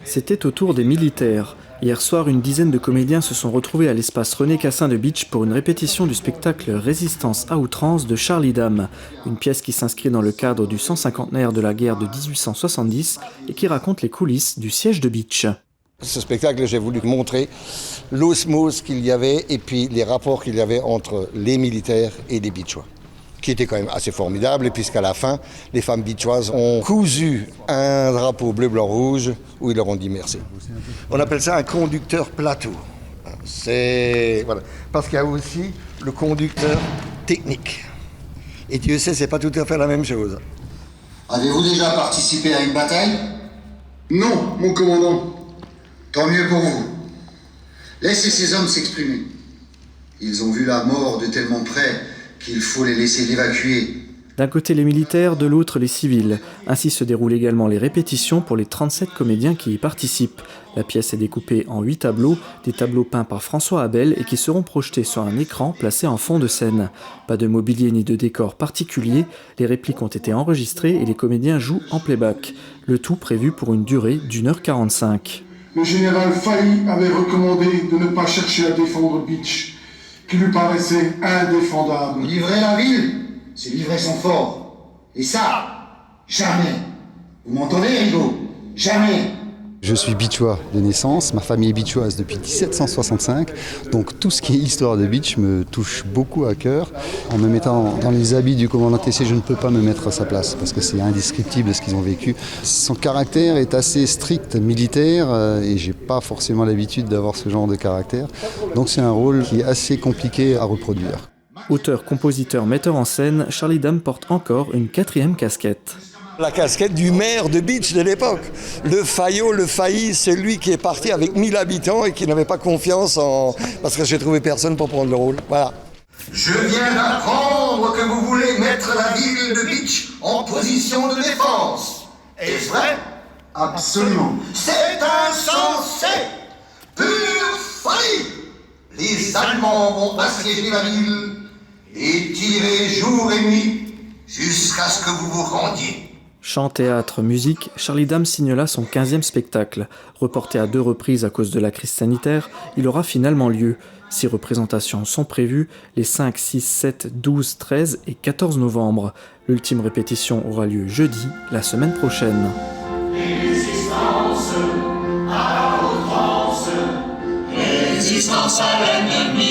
C'était au tour des militaires. Hier soir, une dizaine de comédiens se sont retrouvés à l'espace René Cassin de Bitche pour une répétition du spectacle Résistance à outrance de Charlie Dame, une pièce qui s'inscrit dans le cadre du 150aire de la guerre de 1870 et qui raconte les coulisses du siège de Bitche. Ce spectacle, j'ai voulu montrer l'osmose qu'il y avait et puis les rapports qu'il y avait entre les militaires et les Bitchois, qui était quand même assez formidable, puisqu'à la fin, les femmes bitchoises ont cousu un drapeau bleu-blanc-rouge où ils leur ont dit merci. On appelle ça un conducteur plateau. Voilà. Parce qu'il y a aussi le conducteur technique. Et Dieu sait, c'est pas tout à fait la même chose. Avez-vous déjà participé à une bataille? Non, mon commandant. Tant mieux pour vous. Laissez ces hommes s'exprimer. Ils ont vu la mort de tellement près qu'il faut les laisser l'évacuer. D'un côté les militaires, de l'autre les civils. Ainsi se déroulent également les répétitions pour les 37 comédiens qui y participent. La pièce est découpée en 8 tableaux, des tableaux peints par François Abel et qui seront projetés sur un écran placé en fond de scène. Pas de mobilier ni de décor particulier, les répliques ont été enregistrées et les comédiens jouent en playback. Le tout prévu pour une durée d'1h45. Le général Fahy avait recommandé de ne pas chercher à défendre Bitche, qui lui paraissait indéfendable. Livrer la ville, c'est livrer son fort. Et ça, jamais. Vous m'entendez, Rigaud? Jamais. Je suis bitchois de naissance, ma famille est bitchoise depuis 1765, donc tout ce qui est histoire de Bitche me touche beaucoup à cœur. En me mettant dans les habits du commandant Tessier, je ne peux pas me mettre à sa place, parce que c'est indescriptible ce qu'ils ont vécu. Son caractère est assez strict, militaire, et j'ai pas forcément l'habitude d'avoir ce genre de caractère, donc c'est un rôle qui est assez compliqué à reproduire. Auteur, compositeur, metteur en scène, Charlie Dame porte encore une 4e casquette. La casquette du maire de Bitche de l'époque. Le Fayot, le Failli, c'est lui qui est parti avec 1000 habitants et qui n'avait pas confiance en... Parce que j'ai trouvé personne pour prendre le rôle. Voilà. Je viens d'apprendre que vous voulez mettre la ville de Bitche en position de défense. Est-ce vrai? Absolument. C'est insensé! Pure folie! Les Allemands vont assiéger la ville et tirer jour et nuit jusqu'à ce que vous vous rendiez. Chant, théâtre, musique, Charlie Dame signe là son 15e spectacle. Reporté à 2 reprises à cause de la crise sanitaire, il aura finalement lieu. 6 représentations sont prévues les 5, 6, 7, 12, 13 et 14 novembre. L'ultime répétition aura lieu jeudi, la semaine prochaine. Résistance à l'ennemi.